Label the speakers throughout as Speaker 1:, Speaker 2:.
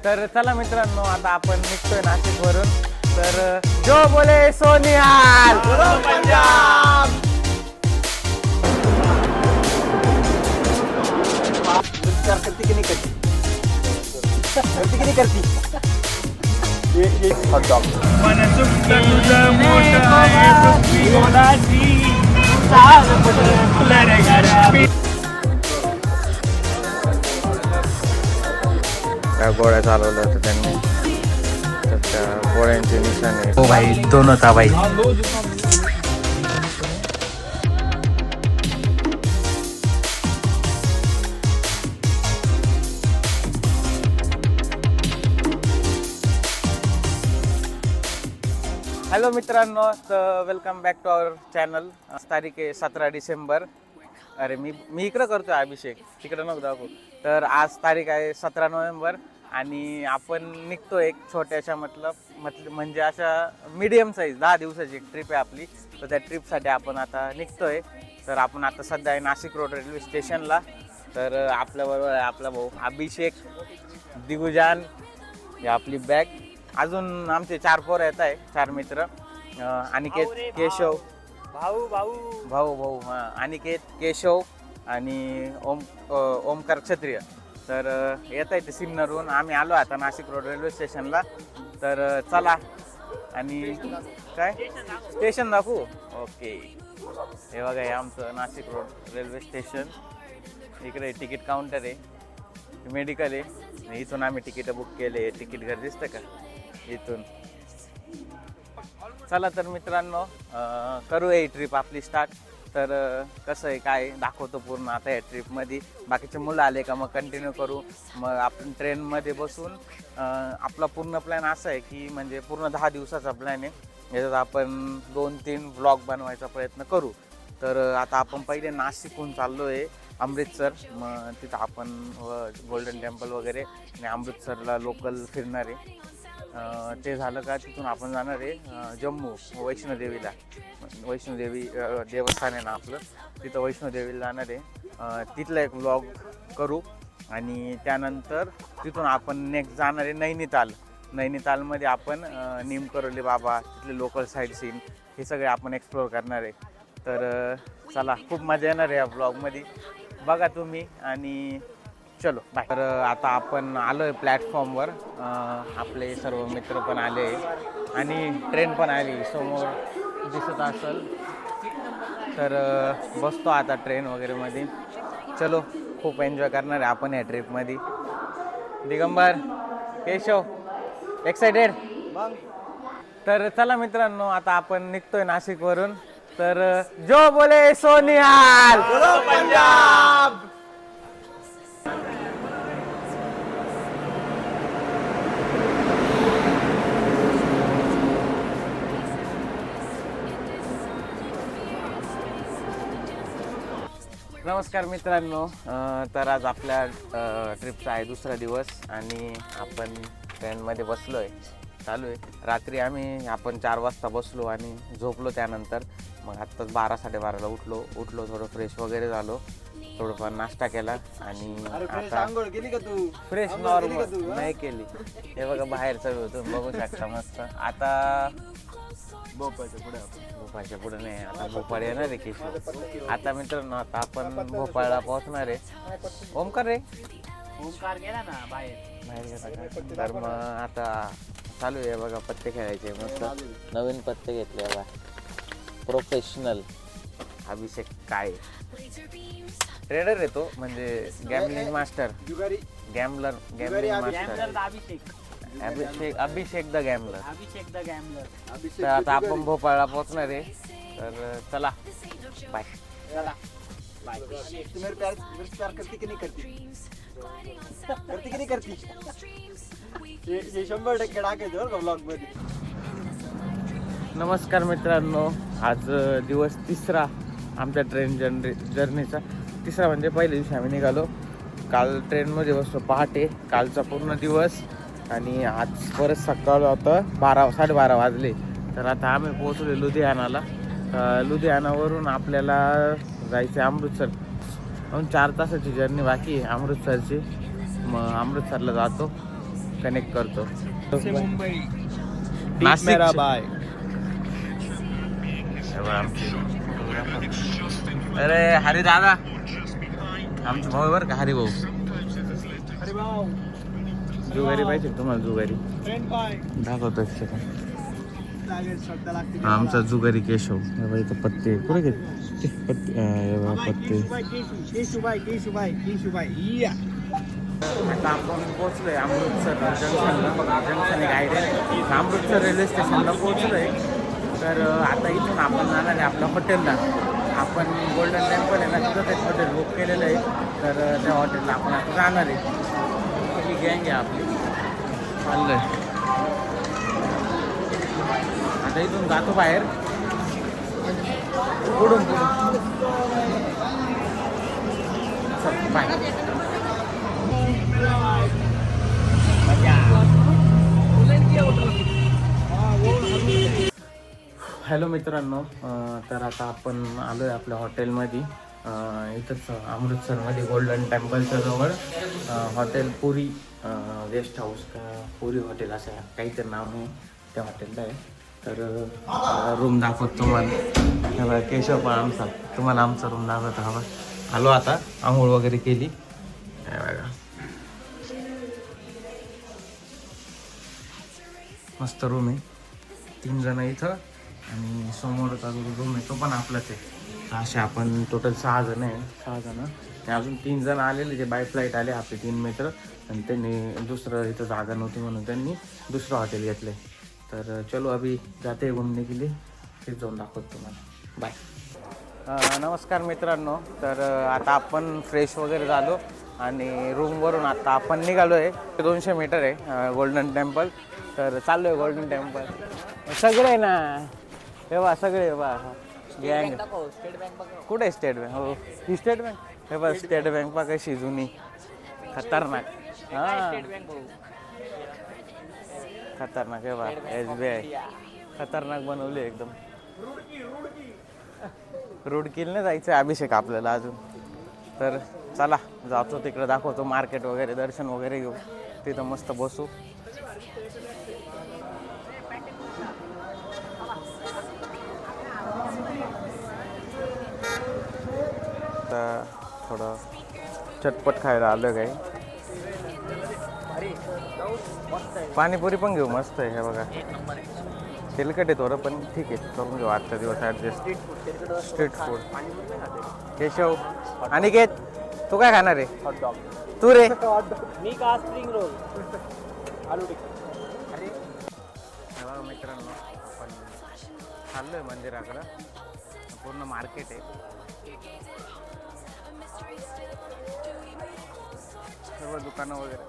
Speaker 1: तर चला मित्रांनो, आता आपण निघतोय नाशिक वरून. तर जो बोले सोनिहाल पंजाब.
Speaker 2: करती की नाही करती? करती की नाही करती? ये हॉट डॉग.
Speaker 1: त्या गोळ्या चालवल्या होत्या त्यांनी, तर त्या गोळ्यांचे निशाणे.
Speaker 2: ओ भाई, दोन होता भाई.
Speaker 1: हॅलो मित्रांनो, तर welcome back to our channel. तारीख आहे 17 डिसेंबर. अरे मी इकडं करतोय अभिषेक, तिकडं नको दाखवू. तर आज तारीख आहे 17 नोव्हेंबर आणि आपण निघतो एक छोट्याशा म्हणजे अशा मीडियम साईज 10 दिवसाची एक ट्रिप आहे आपली. तर त्या ट्रिपसाठी आपण आता निघतोय. तर आपण आता सध्या आहे नाशिक रोड रेल्वे स्टेशनला. तर आपल्याबरोबर आहे आपला भाऊ अभिषेक, दिगुजान, ही आपली बॅग. अजून आमचे 4 पोरं येत आहे, 4 मित्र. अनिकेत, केशव, भाऊ हां, अनिकेत, केशव आणि ओमकार क्षत्रिय. तर येत आहे ते सिन्नरहून. आम्ही आलो आता नाशिक रोड रेल्वे स्टेशनला. तर चला, आणि काय स्टेशन दाखवू. ओके, हे बघा, हे आमचं नाशिक रोड रेल्वे स्टेशन. इकडे तिकीट काउंटर आहे, मेडिकल आहे. इथून आम्ही तिकीट बुक केले. तिकीट घर दिसतं का इथून. चला तर मित्रांनो, करूया ही ट्रिप आपली स्टार्ट. तर कसं आहे काय दाखवतो पूर्ण आता या ट्रिपमध्ये. बाकीचे मुलं आले का मग कंटिन्यू करू. मग आपण ट्रेनमध्ये बसून आपला पूर्ण प्लॅन असा आहे की म्हणजे पूर्ण 10 दिवसाचा प्लॅन आहे. याच्यात आपण 2-3 व्लॉग बनवायचा प्रयत्न करू. तर आता आपण पहिले नाशिकहून चाललो आहे अमृतसर. मग तिथं आपण गोल्डन टेम्पल वगैरे आणि अमृतसरला लोकल फिरणार आहे. ते झालं का तिथून आपण जाणार आहे जम्मू वैष्णोदेवीला. वैष्णोदेवी देवस्थान आहे ना आपलं, तिथं वैष्णोदेवीला जाणार आहे. तिथला एक व्लॉग करू आणि त्यानंतर तिथून आपण नेक्स्ट जाणार आहे नैनिताल. नैनितालमध्ये आपण निमकरोली बाबा, तिथले लोकल साईट सीन हे सगळे आपण एक्सप्लोअर करणार आहे. तर चला, खूप मजा येणार आहे या ब्लॉगमध्ये, बघा तुम्ही. आणि चलो बाय. तर आता आपण आलो आहे प्लॅटफॉर्मवर. आपले सर्व मित्र पण आले आणि ट्रेन पण आली, समोर दिसत असेल. तर बसतो आता ट्रेन वगैरेमध्ये. चलो, खूप एन्जॉय करणार आहे आपण या ट्रिपमध्ये. दिगंबर, केशव, एक्सायटेड? तर चला मित्रांनो, आता आपण निघतोय नाशिकवरून. तर जो बोले सोनिहाल पंजाब. नमस्कार मित्रांनो, तर आज आपल्या ट्रिपचा आहे दुसरा दिवस आणि आपण ट्रेनमध्ये बसलो आहे, चालू आहे. रात्री आपण 4 वाजता बसलो आणि झोपलो. त्यानंतर मग आत्ताच 12-12:30ला उठलो थोडं फ्रेश वगैरे झालो, थोडंफार नाश्ता केला आणि आता फ्रेश नॉर्मल नाही केली. हे बघा बाहेरचं तुम्ही बघू शकता मस्त. आता भोपाळच्या पुढे नाही, आता भोपाळ येणार आहे केशव. आता मित्रांनो, आता आपण भोपाळला पोहोचणार आहे. ओमकार गेला ना बाहेर गेला. तर मग आता चालू आहे बघा, पत्ते खेळायचे मस्त. नवीन पत्ते घेतले बघा, प्रोफेशनल. अभिषेक काय ट्रेडर आहे तो, म्हणजे gambling master, gambling master. Abhishek the gambler. तर आता आपण भोपाळला पोहोचणार आहे. तर चला बाय.
Speaker 2: करती की नाही करती? करती की नाही करती? 100% टाकायचं ब्लॉग मध्ये.
Speaker 1: नमस्कार मित्रांनो, आज दिवस 3रा आमच्या ट्रेन जर्नीचा. 3रा म्हणजे पहिल्या दिवशी आम्ही निघालो. काल ट्रेनमध्ये बसलो पहाटे, कालचा पूर्ण दिवस. आणि आज परत सकाळ होतं 12-12:30 वाजले. तर आता आम्ही पोहोचलो लुधियानाला. लुधियानावरून आपल्याला जायचं अमृतसर. म्हणून 4 तासाची जर्नी बाकी आहे अमृतसरची. मग अमृतसरला जातो कनेक्ट करतो.
Speaker 2: मुंबई
Speaker 1: नाशिक.
Speaker 2: मेरा बाय.
Speaker 1: अरे हरी दादा आमचे भाऊ बरं का, हरी भाऊ.
Speaker 2: अरे भाऊ
Speaker 1: जुगारी पाहिजे तुम्हाला? जुगारी
Speaker 2: फ्रेंड बाय
Speaker 1: दाखवतो
Speaker 2: लागेल शब्द लागते.
Speaker 1: आमचा जुगारी केशव. हे बघा इथं पत्ते कुठे घेत पत्ते, हे बघा पत्ते.
Speaker 2: या
Speaker 1: आता आपण पोहोचलोय Amritsar जंक्शनला. Junction Guy de Amritsar railway स्टेशनला पोहोचलोय. तर आता इथून आपण जाणार आहे आपल्या हॉटेलला. आपण गोल्डन टेम्पल आहे ना, तिथं एक हॉटेल बुक केलेलं आहे. तर त्या हॉटेलला आपण आता जाणार आहे. ही गँग आहे आपली, चाललं आहे आता. इथून जातो बाहेर, पुढून चल बाय. हॅलो मित्रांनो, तर आता आपण आलो आहे आपल्या हॉटेलमध्ये. इथंच अमृतसरमध्ये गोल्डन टेम्पलच्या जवळ हॉटेल पुरी गेस्ट हाऊस का पुरी हॉटेल असं काहीतरी नाव आहे त्या हॉटेलला आहे. तर रूम दाखवतो तुम्हाला. हे बघा केशव पण आमचा, तुम्हाला आमचा रूम दाखवतो. हवा आलो आता, आंघोळ वगैरे केली. हे बघा मस्त रूम आहे. 3 जण इथं आणि समोरचा रूम आहे तो पण आपलाच आहे. असे आपण टोटल 6 जण आहे. 6 जण आणि अजून 3 जण आलेले जे बाय फ्लाईट आले आपले 3 मित्र. आणि त्यांनी दुसरं इथं जागा नव्हती म्हणून त्यांनी दुसरं हॉटेल घेतले. तर चलो अभी जाते घूमने के लिए, फिर जाऊन दाखवतो तुम्हाला. बाय. नमस्कार मित्रांनो, तर आता आपण फ्रेश वगैरे झालो आणि रूमवरून आता आपण निघालो आहे. 200 मीटर आहे गोल्डन टेम्पल. तर चाललो आहे गोल्डन टेम्पल. सगळे ना हे बा, सगळे बा गँग. कुठे आहे स्टेट बँक? हो ही स्टेट बँक. हे बा स्टेट बँक बा कशी जुनी खतरनाक. हां खतरनाक आहे बा. SBI खतरनाक बनवली एकदम. रुडकीला जायचं आहे अभिषेक आपल्याला अजून. तर चला जातो तिकडे, दाखवतो मार्केट वगैरे, दर्शन वगैरे घेऊ. तिथं मस्त बसू. तर थोडं चटपट खायला आलं काही. पाणीपुरी पण घेऊ, मस्त आहे. हे बघा तेलकट आहे थोडं पण ठीक आहे, करून घेऊ आजचा दिवस adjust. Street food. Keshav Aniket तू काय खाणार आहे?
Speaker 2: हॉटडॉग.
Speaker 1: तू रे?
Speaker 2: मी का स्प्रिंग रोल आलू टिक्की.
Speaker 1: बघा मित्रांनो, आपण चाललो आहे मंदिराकडं. पूर्ण मार्केट आहे, सर्व दुकानं वगैरे.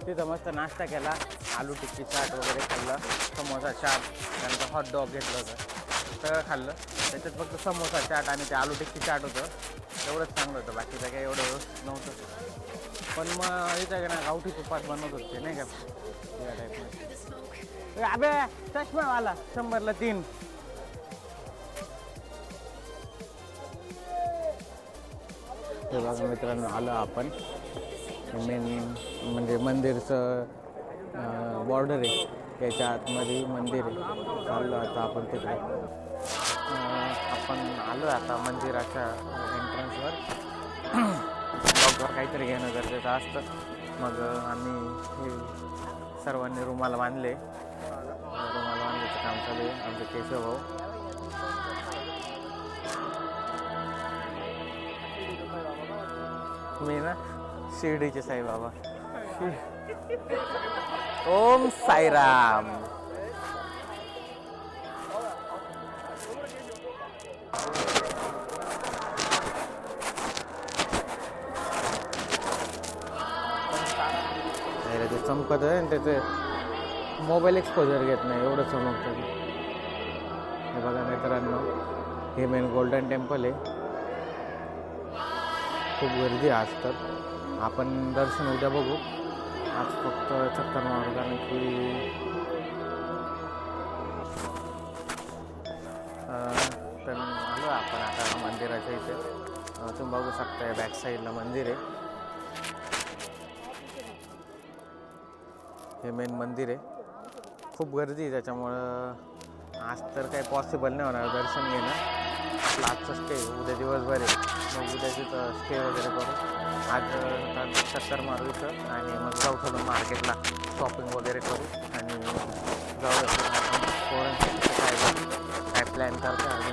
Speaker 1: तिथं मस्त नाश्ता केला, आलू टिक्की चाट वगैरे खाल्लं, समोसा चाट, त्यानंतर हॉट डॉग घेतलं होतं, सगळं खाल्लं. त्याच्यात फक्त समोसा चाट आणि ते आलू टिक्की चाट होतं, एवढंच चांगलं होतं. बाकीचं काही एवढं व्यवस्थित नव्हतं. पण मग इथं काय ना गावठी तुपात बनवत होते नाही का या टाईपमध्ये. अबे चष्मावाला 100ला 3. हे बघा मित्रांनो, आलं आपण मेन म्हणजे मंदिरचं बॉर्डर आहे, त्याच्या आतमध्ये मंदिर आहे. चाललो आता आपण तिकडे. आपण आलो आता मंदिराच्या एंट्रन्सवर. ब्लॉगवर काहीतरी घेणं गरजेचं असतं. मग आम्ही हे सर्वांनी रुमाला बांधले. रुमाला बांधल्याचं काम चालू आहे आमचे केशव भाऊ. मी ना शिर्डीचे साईबाबा. ओम साईराम. ते चमकत आहे आणि त्याचे मोबाईल एक्सपोजर घेत नाही, एवढं चमकतं. हे बघा मित्रांनो, हे मेन गोल्डन टेम्पल आहे. खूप गर्दी आज. तर आपण दर्शन उद्या बघू, आज फक्त चक्कर मारू, कारण की तर आलो आपण आता मंदिराच्या इथे. तुम्ही बघू शकता बॅक साईडला मंदिर आहे. हे मेन मंदिर आहे. खूप गर्दी आहे त्याच्यामुळं आज तर काही पॉसिबल नाही होणार दर्शन घेणं. आपलं आजचं स्टे उद्या दिवसभर आहे, मग उद्या तिथं स्टे वगैरे करू. आज चक्कर मारू इथं आणि मग जाऊ थोडं मार्केटला शॉपिंग वगैरे करू आणि जाऊ पोरांसाठी काय प्लॅन करतो आणि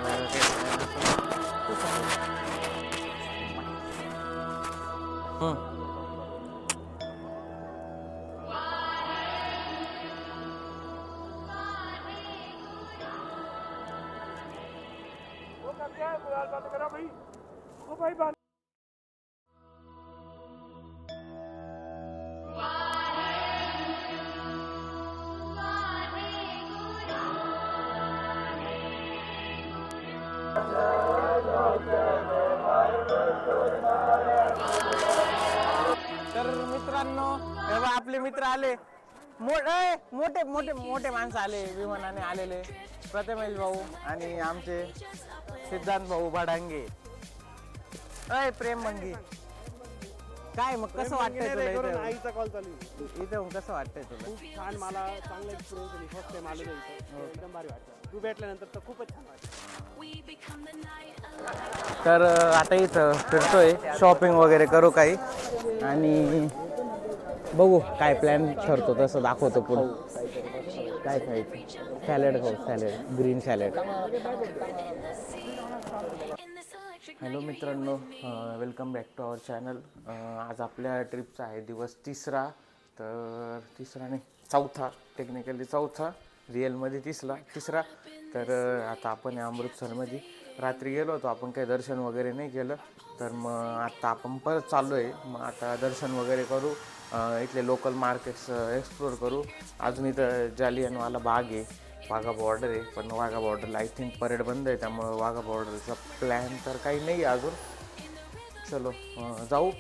Speaker 1: तर मित्रांनो तेव्हा आपले मित्र आले. मोठे मोठे मोठे माणसं आले, विमानाने आलेले. प्रथमेश भाऊ आणि आमचे सिद्धांत भाऊ भडांगे. प्रेम मंगी काय मग कसं वाटतंय तुला इथं?
Speaker 2: आईचा कॉल चालू आहे.
Speaker 1: इथं कसं वाटतंय तुला?
Speaker 2: खूप छान, मला चांगला एक्सपिरियन्स आहे. फर्स्ट टाइम आलेलो इथं, एकदम भारी वाटतं. तू भेटल्यानंतर तर खूपच छान वाटतं.
Speaker 1: तर आता इथं फिरतोय, शॉपिंग वगैरे करू काही आणि बघू काय प्लॅन ठरतो तसं दाखवतो पुढे. काय खायचं? सॅलड खाऊ, सॅलड, ग्रीन सॅलड. हॅलो मित्रांनो, welcome back to our channel. आज आपल्या ट्रिपचा आहे दिवस तिसरा, तर तिसरा नाही चौथा, टेक्निकली चौथा, रिअलमध्ये तिसरा. तर आता आपण अमृतसरमध्ये रात्री गेलो होतो, आपण काही दर्शन वगैरे नाही केलं. तर मग आता आपण परत चाललो आहे. मग आता दर्शन वगैरे करू, इथले लोकल मार्केट्स एक्सप्लोर करू. अजून इथं जालियनवाला बाग आहे, वाघा बॉर्डर आहे, पण वाघा बॉर्डरला आय थिंक परेड बंद आहे, त्यामुळं वाघा बॉर्डरचा प्लॅन तर काही नाही आहे अजून. चलो जाऊ,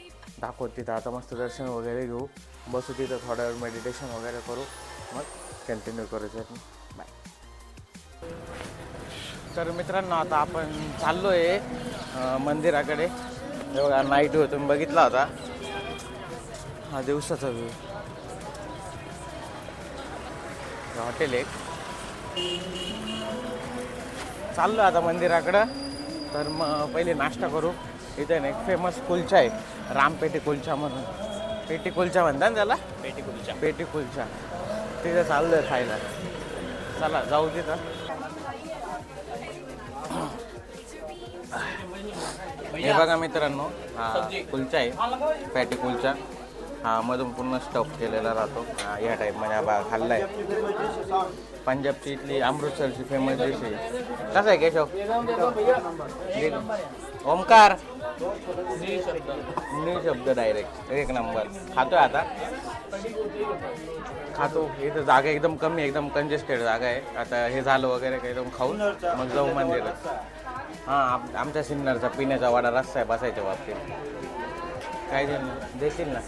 Speaker 1: दाखवत तिथं आता मस्त दर्शन वगैरे घेऊ, बसू तिथं थोडा वेळ मेडिटेशन वगैरे करू, मग कंटिन्यू करू जर्नी. बाय. तर मित्रांनो आता आपण चाललो आहे मंदिराकडे. हे बघा नाईट व्ह्यू तुम्ही बघितला होता, हा दिवसाचा व्ह्यू. हॉटेल एक चाललो आता मंदिराकडं. तर मग पहिले नाश्ता करू. इथे ना एक फेमस कुलचा आहे, रामपेटी कुलचा म्हणून. पेटी कुलचा म्हणतात ना त्याला, पेटी कुलचा. तिथं चाललो आहे खायला. चला जाऊ तिथं. हे बघा मित्रांनो, हा कुलचा आहे, पॅटी कुलचा. हा मधून पूर्ण स्टफ केलेला राहतो. या टाईपमध्ये हा खाल्ला आहे. पंजाबची इथली अमृतसरची फेमस डिश आहे. कसं आहे केशव? ओमकार न्यू शब्द डायरेक्ट एक नंबर. खातोय आता, खातो. इथं जागा एकदम कमी, एकदम कंजेस्टेड जागा आहे. आता हे झालं वगैरे काही एकदम खाऊन मग जाऊ मंदिरात. हां, आमच्या सिन्नरचा पिण्याचा वाडा रस्ता आहे बसायच्या बाबतीत. काय देशील ना,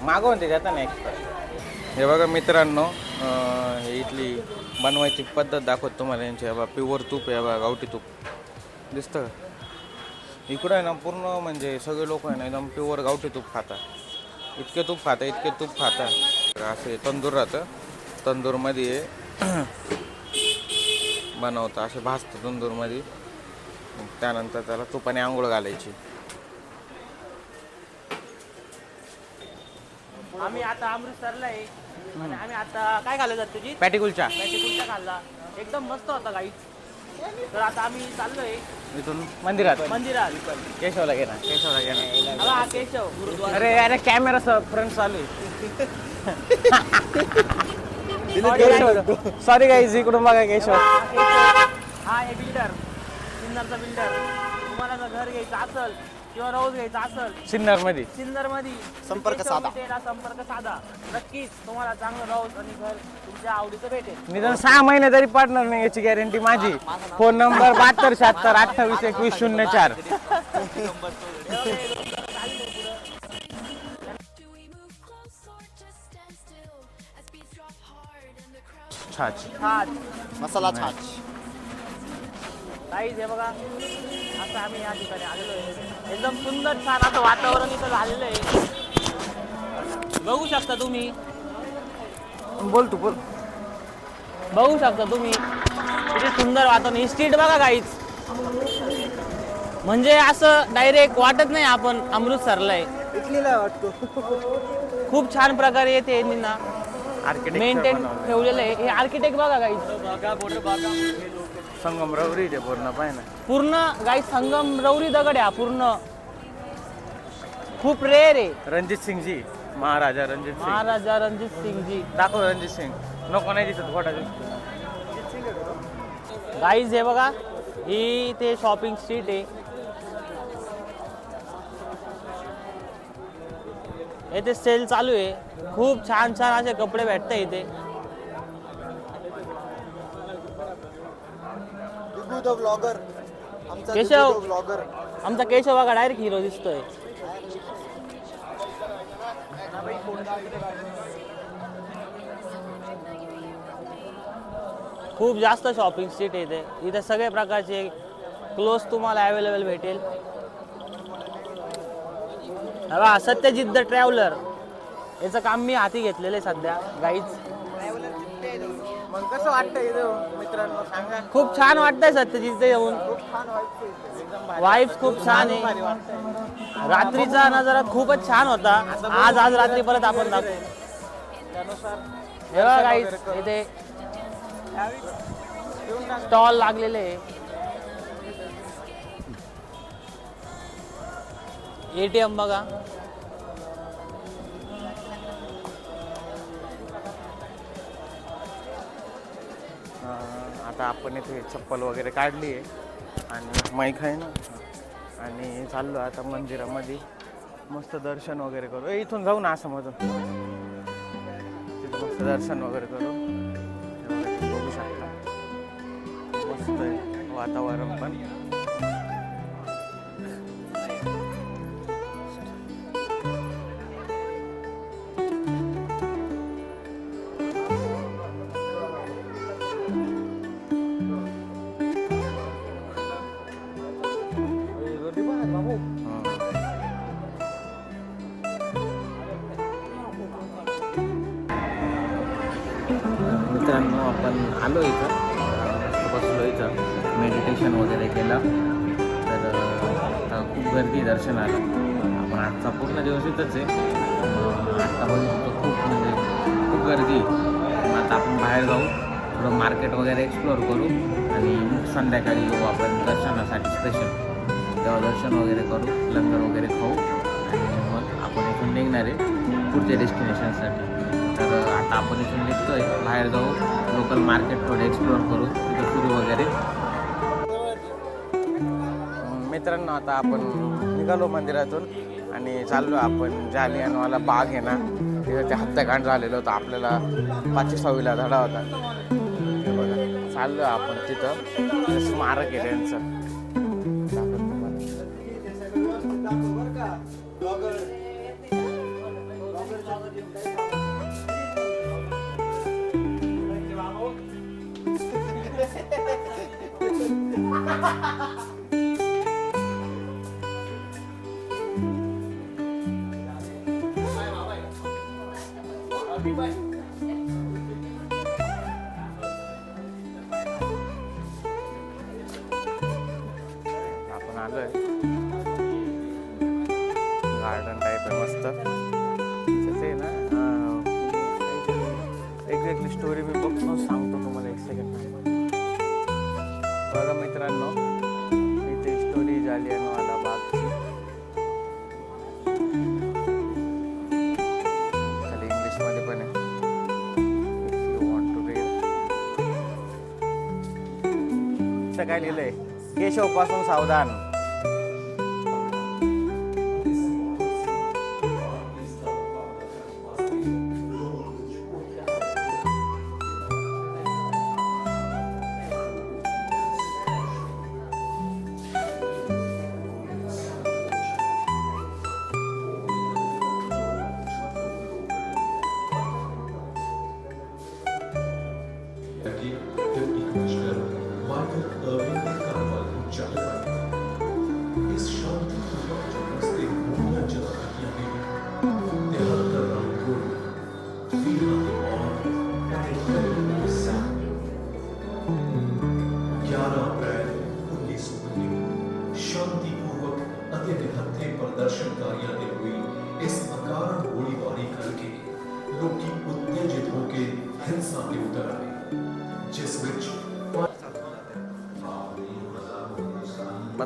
Speaker 1: मागवून ते देता ना एक्स्ट्रा. हे बघा मित्रांनो, हे इथली बनवायची पद्धत दाखवत तुम्हाला यांची. बा प्युअर तूप आहे, बा गावठी तूप दिसतं का? इकडं आहे ना पूर्ण म्हणजे सगळे लोक आहे ना एकदम प्युअर गावठी तूप खातात. इतके तूप खातात. असे तंदूर राहतं, तंदूरमध्ये बनवतं, असे भाजतं तंदूरमध्ये. त्यानंतर त्याला तुपाने आंघोळ घालायची.
Speaker 3: आम्ही आता अमृतसरला आहे आणि आम्ही आता काय खाल्लं जात तुझी
Speaker 1: पॅटी कुलचा
Speaker 3: खाल्ला, एकदम मस्त होता गाईड. तर आता आम्ही चाललोय
Speaker 1: इथून मंदिरात. केशवला घे ना,
Speaker 3: हा केशव गुरुद्वारा.
Speaker 1: अरे अरे कॅमेरा फ्रंट चालू आहे. सॉरी गाईज, इकडून बघा केशव.
Speaker 3: हा हे बिल्डर, सिन्नरचा बिल्डर. तुम्हाला जर घर घ्यायचं असेल किंवा राऊस घ्यायचा असेल सिन्नर मध्ये संपर्क साधा. नक्कीच तुम्हाला चांगलं राऊस आणि घर तुमच्या आवडीचं भेटेल.
Speaker 1: निदान 6 महिने तरी पडणार नाही याची गॅरंटी माझी. Phone number 7276282004.
Speaker 2: मसाला छाछ.
Speaker 3: काहीच हे बघा, असं आम्ही या ठिकाणी आलेलो आहे. एकदम सुंदर छान असं वातावरण इथं झालेलं आहे, बघू शकता तुम्ही.
Speaker 1: बोल तू बोल.
Speaker 3: बघू शकता तुम्ही किती सुंदर वातावरण. ही स्ट्रीट बघा काहीच, म्हणजे असं डायरेक्ट वाटत नाही आपण अमृतसरला आहे.
Speaker 2: इटलीला वाटतो.
Speaker 3: खूप छान प्रकारे येते ना
Speaker 1: आर्किटेक्चर
Speaker 3: मेंटेन ठेवलेलं आहे. हे आर्किटेक्ट बघा काहीच,
Speaker 1: संगमरवरी ते पूर्ण पाय ना.
Speaker 3: पूर्ण गाई संगम रवरी दगड आहे हा पूर्ण. खूप रेअर आहे.
Speaker 1: रणजित सिंग जी, महाराजा रणजित सिंग.
Speaker 3: महाराजा रणजित सिंग जी.
Speaker 1: दाखव रणजित सिंग. नको नाही दिसत फोटा दिसतो.
Speaker 3: गाईज हे बघा, ही ते शॉपिंग स्ट्रीट आहे. येथे सेल चालू आहे. खूप छान छान असे कपडे भेटतात इथे.
Speaker 2: Blogger
Speaker 3: Keshav,
Speaker 2: blogger.
Speaker 3: आमचा केशव बघा डायरेक्ट हिरो दिसतोय. खूप जास्त शॉपिंग स्ट्रीट आहे इथे. इथे सगळे प्रकारचे क्लोथ तुम्हाला अवेलेबल भेटेल. बघा सत्यजित द ट्रॅव्हलर, याचं काम मी हाती घेतलेलं आहे सध्या गाईज.
Speaker 1: मग कसं वाटतं इथं मित्रांनो सांगा.
Speaker 3: खूप छान वाटतंय सत्यजित येऊन. वाईब्स खूप छान आहे. रात्रीचा नजारा खूपच छान होता. आज रात्री परत आपण दाखवू. हे बघा गाईज, इथे स्टॉल लागलेले आहे. ATM बघा.
Speaker 1: आता आपण इथे चप्पल वगैरे काढली आहे आणि माईक आहे ना, आणि चाललो आता मंदिरामध्ये. मस्त दर्शन वगैरे करू. इथून जाऊ ना असं मधून, तिथं मस्त दर्शन वगैरे करू. हे बघा, बघू शकता मस्त आहे वातावरण पण. मित्रांनो आपण आलो इथं, मस्त बसलो इथं, मेडिटेशन वगैरे केलं. तर आता खूप गर्दी दर्शनाला. आपण आजचा पूर्ण दिवस इथंच आहे. आत्ता बघितलं खूप म्हणजे खूप गर्दी. मग आता आपण बाहेर जाऊ, थोडं मार्केट वगैरे एक्सप्लोअर करू आणि मग संध्याकाळी येऊ आपण दर्शनासाठी स्पेशल. तेव्हा दर्शन वगैरे करू, लंगर वगैरे खाऊ आणि मग आपण इथून निघणार आहे पुढच्या डेस्टिनेशनसाठी. तर आता आपण इथून निघतोय, बाहेर जाऊ, लोकल मार्केट थोडे एक्सप्लोअर करू, तिथं फिरू वगैरे. मित्रांनो आता आपण निघालो मंदिरातून आणि चाललो आपण जालियनवाला बाग आहे ना, तिथं ते हत्याकांड झालेलं होतं. आपल्याला 5वी 6वीला धडा होता. ते बघा चाललो आपण तिथं, स्मारक आहे त्यांचं. आपण आलोय, गार्डन टाईप आहे मस्त. ते ना एक्झॅक्टली स्टोरी मी बघून सांगतो तुम्हाला. 1 सेकंड बघा मित्रांनो, इथे स्टोरी जालियनवाला बागची. खाली इंग्लिशमध्ये पण आहे, if you want to read. इथं काय लिहिलंय, केशव पासून सावधान.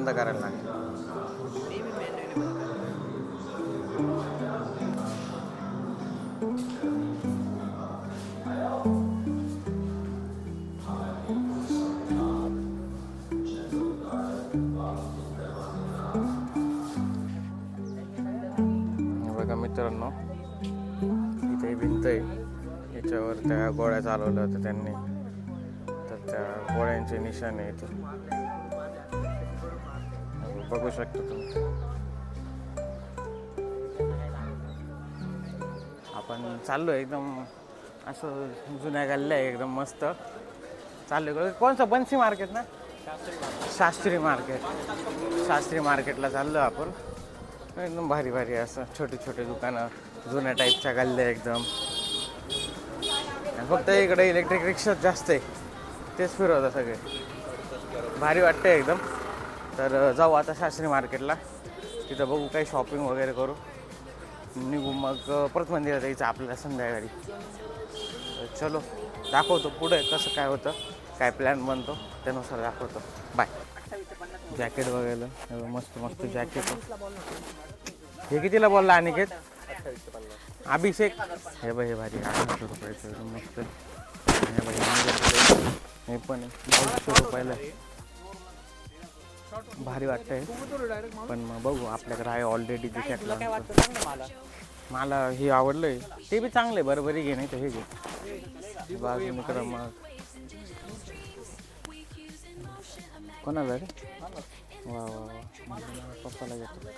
Speaker 1: बंद करायला लागेल. बघा मित्रांनो, इथे भिंत आहे, याच्यावर त्या गोळ्या चालवल्या होत्या त्यांनी, तर त्या गोळ्यांचे निशाण आहे इथे बघू शकता तुम्ही. आपण चाललो एकदम असं जुन्या गल्ल्या आहे, एकदम मस्त चाललो. कोणचं बन्सी मार्केट ना, शास्त्री मार्केटला चाललो आपण. एकदम भारी भारी असं छोटे छोटे दुकानं, जुन्या टाईपच्या गल्ल्या एकदम. फक्त इकडे इलेक्ट्रिक रिक्षा जास्त आहे, तेच फिरवतात सगळे, भारी वाटते एकदम. तर जाऊ आता शास्त्री मार्केटला, तिथं बघू काही शॉपिंग वगैरे करू, निघू मग परत मंदिरात यायचं आपल्याला संध्याकाळी. चलो दाखवतो पुढे कसं काय होतं, काय प्लॅन बनतो त्यानुसार दाखवतो. बाय. जॅकेट बघायला मस्त मस्त जॅकेट. हे कितीला बोलला अनिकेत? अभिषेक. हे बाई हे भारी 800 रुपयाचं मस्त. हे बाई हे पण 900 रुपयाला भारी वाटतंय. पण मग बघू, आपल्याकडे आहे ऑलरेडी जॅकेट. मला हे आवडलंय, ते बी चांगले, बरोबरी घे, नाही तर हे घे. बाजून इकडं मग कोणाला रे? वा वा, पप्पाला घेतो.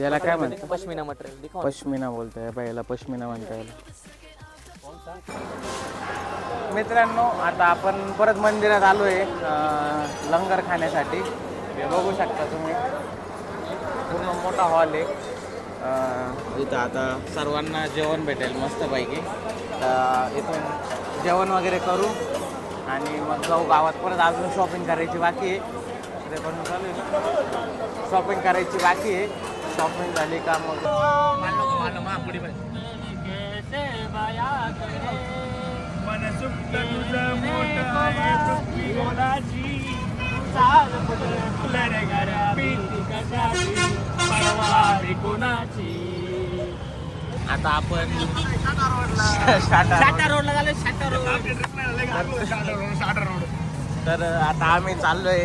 Speaker 1: याला काय म्हणतात?
Speaker 3: पश्मीना मटेरियल.
Speaker 1: पश्मिना बोलताय बाई, याला पश्मिना म्हणता येईल. मित्रांनो, आता आपण परत मंदिरात आलो आहे लंगर खाण्यासाठी. हे बघू शकता तुम्ही, पूर्ण मोठा हॉल आहे. इथं आता सर्वांना जेवण भेटेल मस्तपैकी. इथून जेवण वगैरे करू आणि मग जाऊ गावात. परत अजून शॉपिंग करायची बाकी आहे, ते पण चालू आहे. शॉपिंग करायची बाकी आहे, शॉपिंग झाली का मग आता आपण
Speaker 3: शाटा रोडला झालं. शाटा रोड.
Speaker 1: तर आता आम्ही चाललोय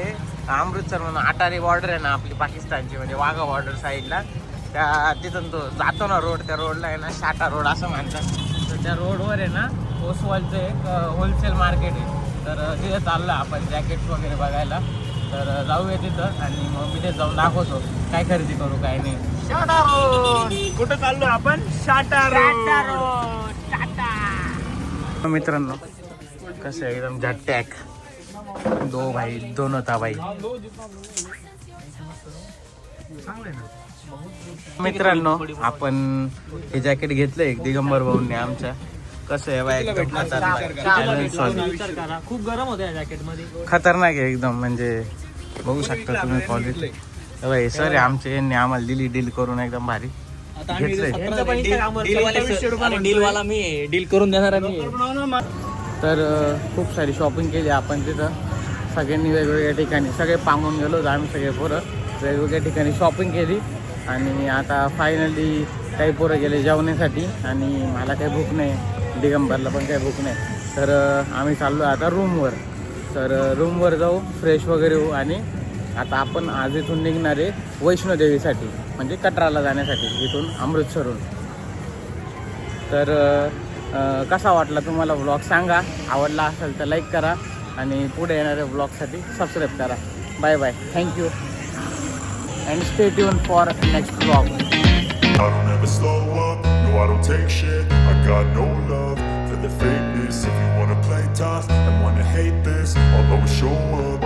Speaker 1: अमृतसर म्हणून. अटारी बॉर्डर आहे ना आपली पाकिस्तानची, म्हणजे वाघा बॉर्डर साईडला. त्या तिथून तो जातो ना रोड, त्या रोडला आहे ना शाटा रोड असं म्हणतात. तर त्या रोडवर आहे ना ओसवालचं एक होलसेल मार्केट आहे. तर तिथे चाललो आपण जॅकेट्स वगैरे बघायला. तर जाऊया तिथं आणि मग मी ते जाऊन दाखवतो काय खरेदी करू काय नाही.
Speaker 3: शाटा रोड. कुठं चाललो आपण? शाटा रोड.
Speaker 1: मित्रांनो कसं आहे, एकदम झटॅक. दो भाई दोनों था भाई. मित्रांनो आपण हे जॅकेट घेतलं एक दिगंबर भाऊंनी आमच्या. कसं आहे बाय,
Speaker 3: खूप गरम होतं या जॅकेट मध्ये.
Speaker 1: खतरनाक आहे एकदम, म्हणजे बघू शकता तुम्ही क्वालिटी. बाई सर आमचे यांनी आम्हाला दिली डील करून एकदम भारी घेतलंय.
Speaker 3: डील करून देणार मी.
Speaker 1: तर खूप सारी शॉपिंग केली आपण तिथं सगळ्यांनी, वेगवेगळ्या ठिकाणी. सगळे पांगून गेलो होतो आम्ही सगळे पोरं, वेगवेगळ्या ठिकाणी शॉपिंग केली. आणि आता फायनली काही पोरं गेले जेवण्यासाठी आणि मला काही भूक नाही, दिगंबरला पण काही भूक नाही. तर आम्ही चाललो आता रूमवर. तर रूमवर जाऊ, फ्रेश वगैरे होऊ आणि आता आपण आज इथून निघणार आहे वैष्णोदेवीसाठी, म्हणजे कटराला जाण्यासाठी इथून अमृतसरहून. तर कसा वाटला तुम्हाला व्लॉग सांगा. आवडला असेल तर लाईक करा आणि पुढे येणाऱ्या व्लॉगसाठी सबस्क्राईब करा. Bye bye, thank you and stay tune for next vlog.
Speaker 4: I don't ever slow up, no I don't take shit. I got no love for the fakeness. If you wanna play tough and wanna hate this, I'll always show up.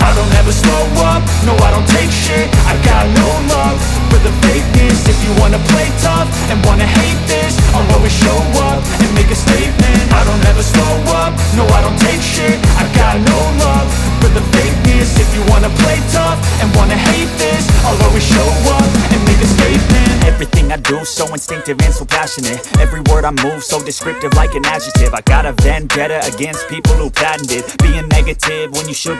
Speaker 4: I don't ever slow up, no I don't take shit. I got no love for the fakeness. If you wanna play tough and wanna hate this, I'll always show up and make a statement. I don't ever slow up, no I don't take shit. I got no love for the fakeness. If you wanna
Speaker 5: wanna play tough and wanna hate this, I'll always show up and make a statement. Everything I do so instinctive and so passionate. Every word I move so descriptive like an adjective. I got a vendetta against people who patented being negative when you should be